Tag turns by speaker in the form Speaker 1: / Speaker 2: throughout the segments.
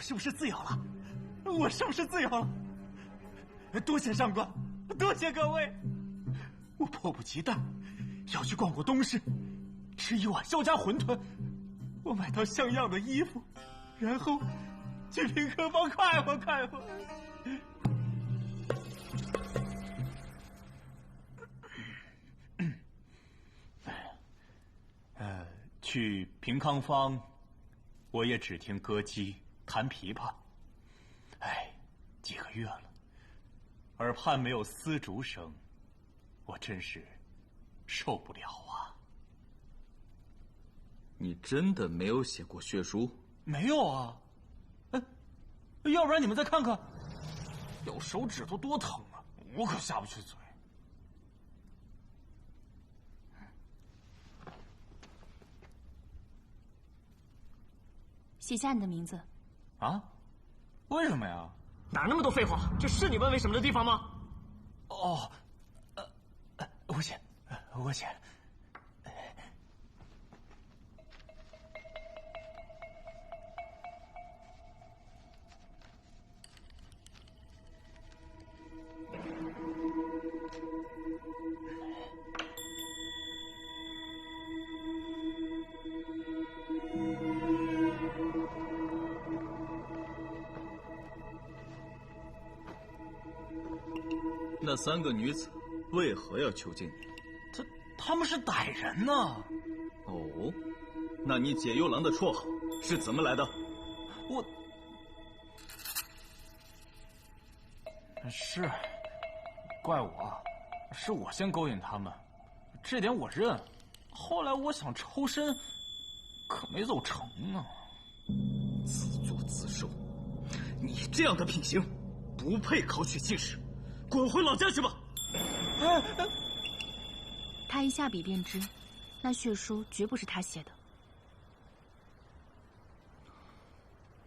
Speaker 1: 是不是自由了？我是不是自由了？多谢上官，多谢各位！我迫不及待要去逛逛东市，吃一碗肖家馄饨，我买套像样的衣服，然后去林客坊快活快活。去平康坊，我也只听歌姬弹琵琶。几个月了，耳畔没有丝竹声，我真是受不了啊！
Speaker 2: 你真的没有写过血书？
Speaker 1: 没有啊。要不然你们再看看，有手指头多疼啊！我可下不去嘴。
Speaker 3: 写下你的名字。
Speaker 1: 啊？为什么呀？
Speaker 4: 哪那么多废话？这是你问为什么的地方吗？
Speaker 1: 哦，我写。
Speaker 2: 那3个女子为何要囚禁你？
Speaker 1: 他们是歹人呢。
Speaker 2: 哦，那你解忧郎的绰号是怎么来的？
Speaker 1: 是，怪我，是我先勾引他们，这点我认。后来我想抽身，可没走成啊。
Speaker 2: 自作自受，你这样的品行，不配考取进士。滚回老家去吧！
Speaker 3: 他一下笔便知，那血书绝不是他写的。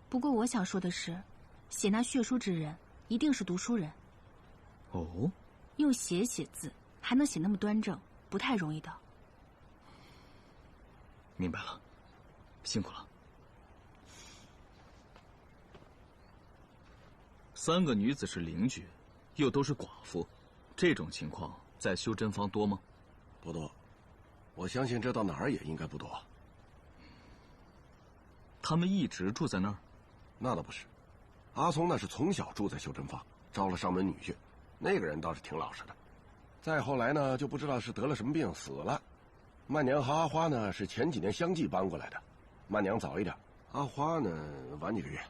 Speaker 3: 不过我想说的是，写那血书之人一定是读书人。
Speaker 2: 哦，
Speaker 3: 用写字还能写那么端正，不太容易的。
Speaker 2: 明白了，辛苦了。3个女子是邻居，又都是寡妇，这种情况在修真坊多吗？
Speaker 5: 不多，我相信这到哪儿也应该不多。
Speaker 2: 他们一直住在那儿？
Speaker 5: 那倒不是，阿聪那是从小住在修真坊，招了上门女婿，那个人倒是挺老实的。再后来呢，就不知道是得了什么病死了。曼娘和阿花呢是前几年相继搬过来的，曼娘早一点，阿花呢晚几个月。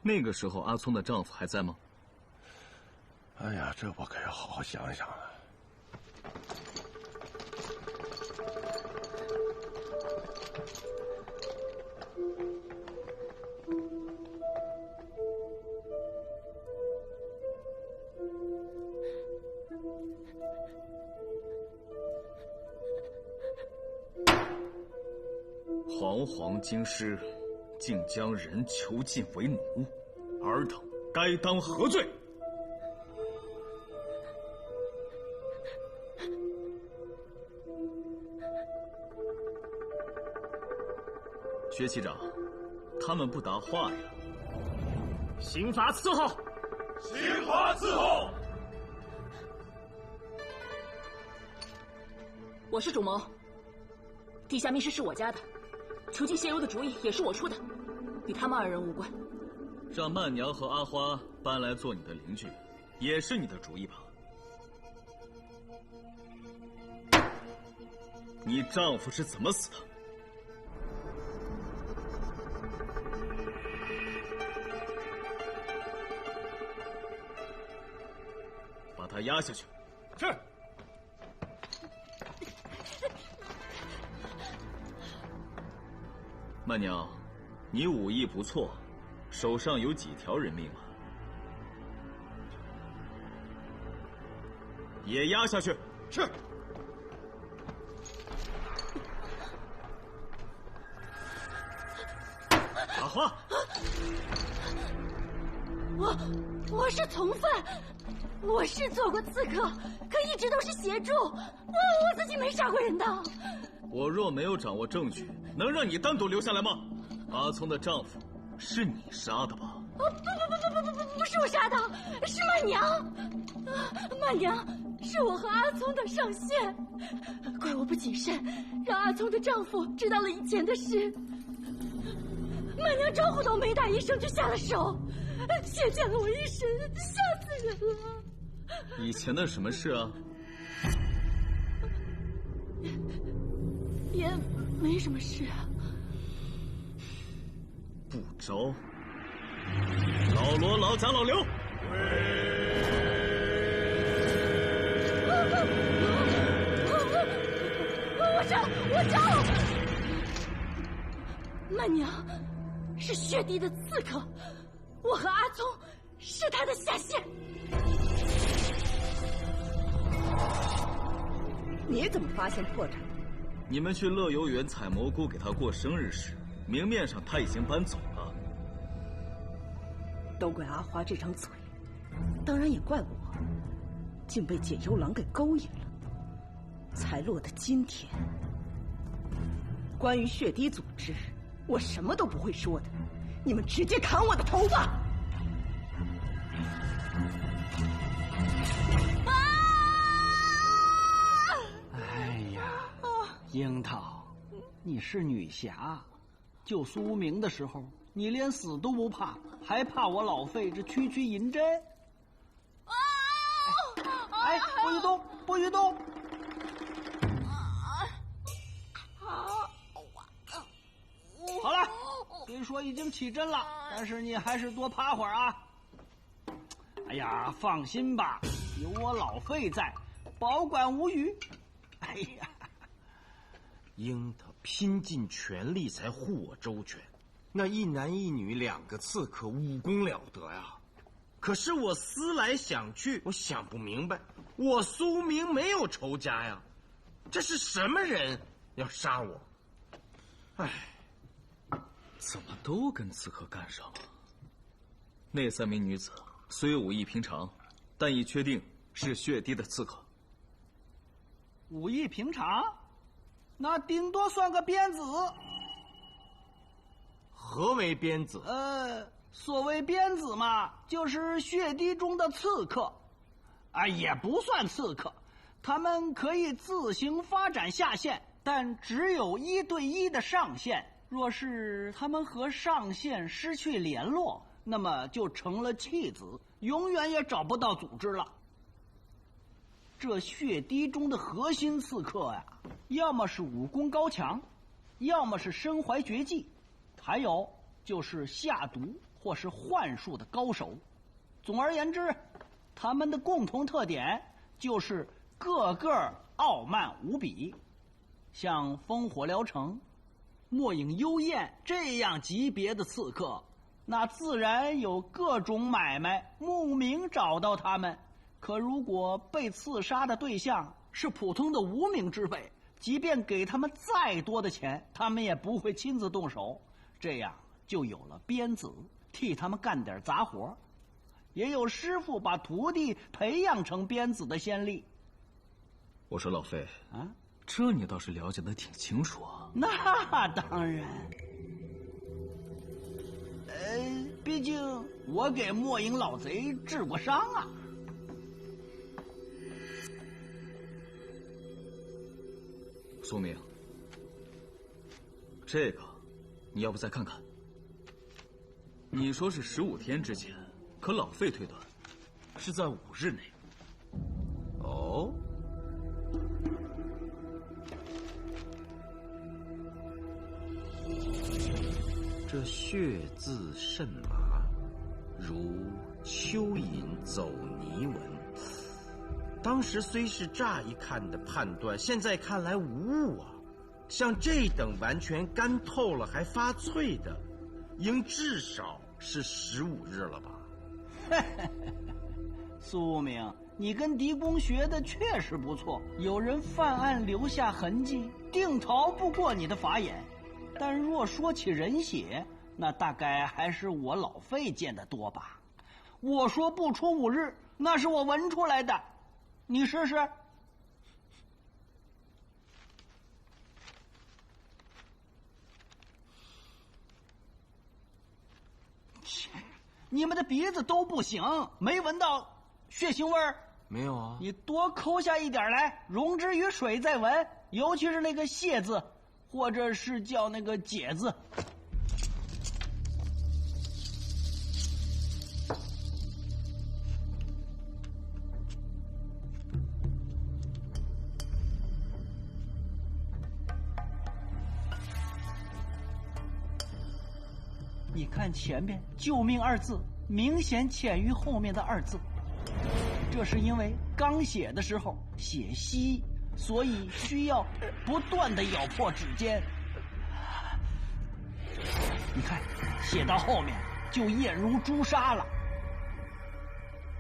Speaker 2: 那个时候阿聪的丈夫还在吗？
Speaker 5: 哎呀，这我可要好好想一想了。
Speaker 2: 煌煌京师，竟将人囚禁为奴，尔等该当何罪？薛旗长，他们不答话呀。
Speaker 4: 刑罚伺候！
Speaker 6: 刑罚伺候！
Speaker 7: 我是主谋，地下密室是我家的，囚禁谢柔的主意也是我出的，与他们2人无关。
Speaker 2: 让曼娘和阿花搬来做你的邻居，也是你的主意吧？你丈夫是怎么死的？把他压下去。
Speaker 4: 是。
Speaker 2: 曼娘，你武艺不错，手上有几条人命啊？也压下去。
Speaker 5: 是。
Speaker 2: 阿花，
Speaker 3: 我是从犯，我是做过刺客，可一直都是协助，我自己没杀过人的。
Speaker 2: 我若没有掌握证据，能让你单独留下来吗？阿聪的丈夫是你杀的吧？
Speaker 3: 不是我杀的，是曼娘。曼娘是我和阿聪的上线，怪我不谨慎，让阿聪的丈夫知道了以前的事。曼娘招呼都没打一声就下了手，血溅了我一身，吓死人了。
Speaker 2: 以前的什么事啊？
Speaker 3: 也没什么事啊。
Speaker 2: 不招。老罗、老贾、老刘，
Speaker 3: 我招。曼娘是血滴的刺客，我和阿聪是他的下线。
Speaker 8: 你怎么发现破绽？
Speaker 2: 你们去乐游园采蘑菇给他过生日时，明面上他已经搬走了。
Speaker 8: 都怪阿花这张嘴，当然也怪我，竟被解忧郎给勾引了，才落得今天。关于血滴组织，我什么都不会说的，你们直接砍我的头发！
Speaker 9: 哎呀，樱桃，你是女侠，救苏明的时候，你连死都不怕，还怕我老费这区区银针？哎，不许动，不许动！好了，虽说已经起针了，但是你还是多趴会儿啊。哎呀，放心吧，有我老费在，保管无虞。哎呀，
Speaker 10: 樱桃拼尽全力才护我周全，那一男一女2个刺客武功了得呀。可是我思来想去，我想不明白，我苏明没有仇家呀，这是什么人要杀我？哎，
Speaker 2: 怎么都跟刺客干上了？那3名女子虽武艺平常，但已确定是血滴的刺客。
Speaker 9: 武艺平常，那顶多算个鞭子。
Speaker 10: 何为鞭子？
Speaker 9: 所谓鞭子嘛，就是血滴中的刺客，也不算刺客，他们可以自行发展下线，但只有1对1的上限。若是他们和上线失去联络，那么就成了弃子，永远也找不到组织了。这血滴中的核心刺客呀，要么是武功高强，要么是身怀绝技，还有就是下毒或是幻术的高手。总而言之，他们的共同特点就是个个傲慢无比。像烽火燎城、墨影幽燕这样级别的刺客，那自然有各种买卖慕名找到他们。可如果被刺杀的对象是普通的无名之辈，即便给他们再多的钱，他们也不会亲自动手。这样就有了鞭子替他们干点杂活，也有师傅把徒弟培养成鞭子的先例。
Speaker 2: 我说老费啊，这你倒是了解得挺清楚啊。
Speaker 9: 那当然，毕竟我给墨影老贼治过伤啊。
Speaker 2: 苏明，这个你要不再看看？你说是15天之前，可老费推断是在5日内。
Speaker 10: 哦，这血字甚麻，如蚯蚓走泥纹。当时虽是乍一看的判断，现在看来无误啊。像这等完全干透了还发脆的，应至少是15日了吧？
Speaker 9: 苏明，你跟狄公学的确实不错，有人犯案留下痕迹，定逃不过你的法眼。但若说起人血，那大概还是我老费见得多吧。我说不出5日，那是我闻出来的，你试试。你们的鼻子都不行，没闻到血腥味儿？
Speaker 10: 没有啊。
Speaker 9: 你多抠下一点来，溶之于水再闻，尤其是那个蟹字，或者是叫那个解字。你看前面“救命”二字，明显浅于后面的2字。这是因为刚写的时候写稀，所以需要不断的咬破指尖。你看，写到后面就咽如朱砂了。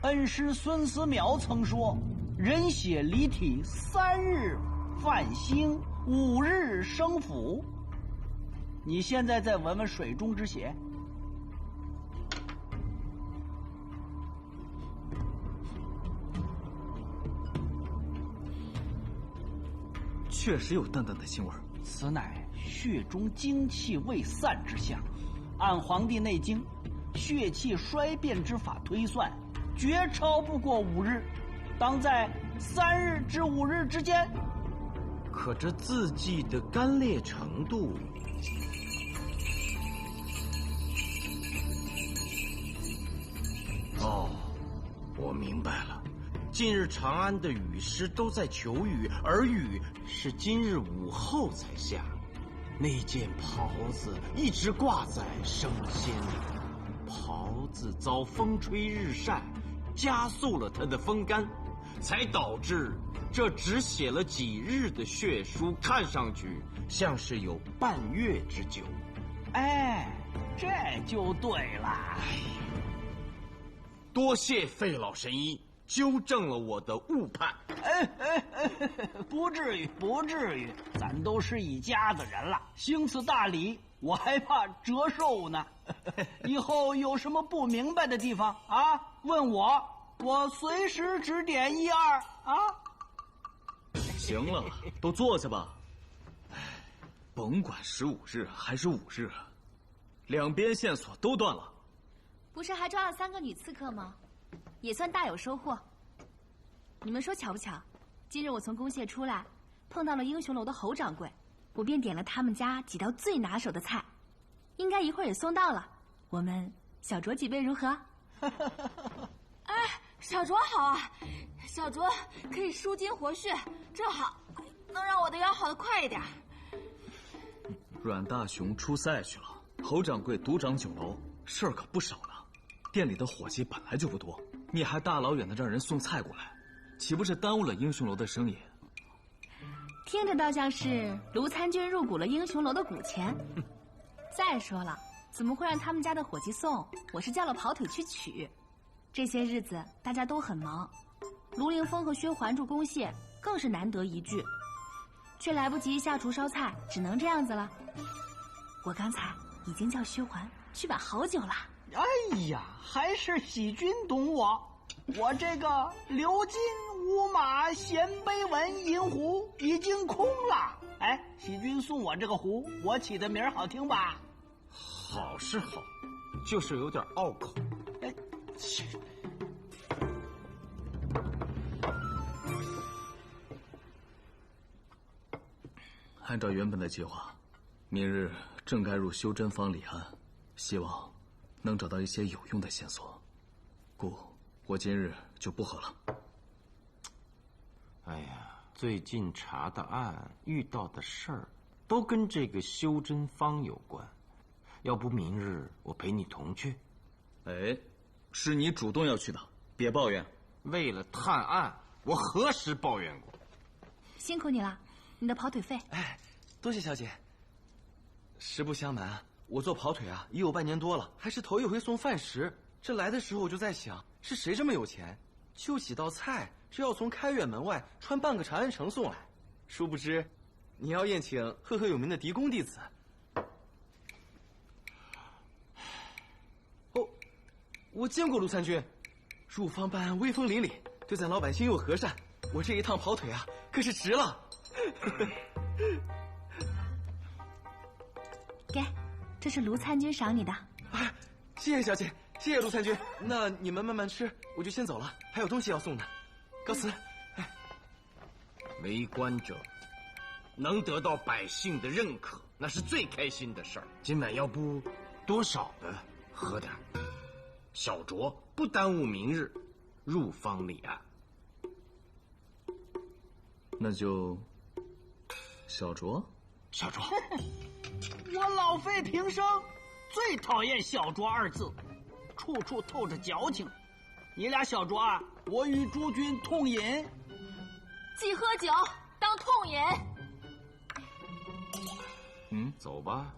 Speaker 9: 恩师孙思邈曾说：“人血离体3日泛腥，5日生腐。”你现在再闻闻水中之血。
Speaker 2: 确实有淡淡的腥味，
Speaker 9: 此乃血中精气未散之象。按《黄帝内经》血气衰变之法推算，绝超不过5日，当在3日至5日之间。
Speaker 10: 可这字迹的干裂程度，哦，我明白了。近日长安的雨师都在求雨，而雨是今日午后才下。那件袍子一直挂在生鲜里，袍子遭风吹日晒，加速了它的风干，才导致这只写了几日的血书看上去像是有半月之久。
Speaker 9: 哎，这就对了。
Speaker 10: 多谢费老神医纠正了我的误判。
Speaker 9: 不至于，不至于，咱都是一家子人了，行此大礼，我还怕折寿呢。以后有什么不明白的地方啊，问我随时指点1、2啊。
Speaker 2: 行了，都坐下吧。甭管15日还是5日，两边线索都断了。
Speaker 3: 不是还抓了3个女刺客吗？也算大有收获。你们说巧不巧？今日我从公廨出来，碰到了英雄楼的侯掌柜，我便点了他们家几道最拿手的菜，应该一会儿也送到了。我们小酌几杯如何？
Speaker 11: 哎，小酌好啊，小酌可以舒筋活血，正好能让我的药好得快一点。
Speaker 2: 阮大雄出塞去了，侯掌柜独掌酒楼，事儿可不少呢。店里的伙计本来就不多，你还大老远的让人送菜过来，岂不是耽误了英雄楼的生意？
Speaker 3: 听着倒像是卢参军入股了英雄楼的股钱。再说了，怎么会让他们家的伙计送？我是叫了跑腿去取。这些日子大家都很忙，卢凌风和薛环住公廨更是难得一聚，却来不及下厨烧菜，只能这样子了。我刚才已经叫薛环去把好酒了。
Speaker 9: 哎呀，还是喜君懂我。我这个鎏金乌马衔碑文银壶已经空了。哎，喜君送我这个壶，我起的名儿好听吧？
Speaker 10: 好是好，就是有点拗口。哎，
Speaker 2: 按照原本的计划，明日正该入修真坊理案，希望能找到一些有用的线索，故我今日就不喝了。
Speaker 10: 哎呀，最近查的案遇到的事儿，都跟这个修真坊有关。要不明日我陪你同去？
Speaker 2: 哎，是你主动要去的，别抱怨。
Speaker 10: 为了探案，我何时抱怨过？
Speaker 3: 辛苦你了，你的跑腿费。
Speaker 12: 哎，多谢小姐。实不相瞒，我做跑腿啊，已有半年多了，还是头一回送饭食。这来的时候我就在想，是谁这么有钱，就几道菜是要从开远门外穿半个长安城送来。殊不知，你要宴请赫赫有名的嫡公弟子。哦，我见过卢参军，入坊办案威风凛凛，对咱老百姓又和善。我这一趟跑腿啊，可是值了。
Speaker 3: 给，这是卢参军赏你的。
Speaker 12: 谢谢小姐，谢谢陆参军。那你们慢慢吃，我就先走了，还有东西要送呢。告辞。
Speaker 10: 为官者能得到百姓的认可，那是最开心的事儿。今晚要不多少的喝点，小酌不耽误明日入方立案。
Speaker 2: 那就小酌。
Speaker 10: 小酌。
Speaker 9: 我老费平生最讨厌小酌二字，处处透着矫情。你俩小酌啊，我与诸君痛饮。
Speaker 11: 既喝酒当痛饮。
Speaker 10: 走吧。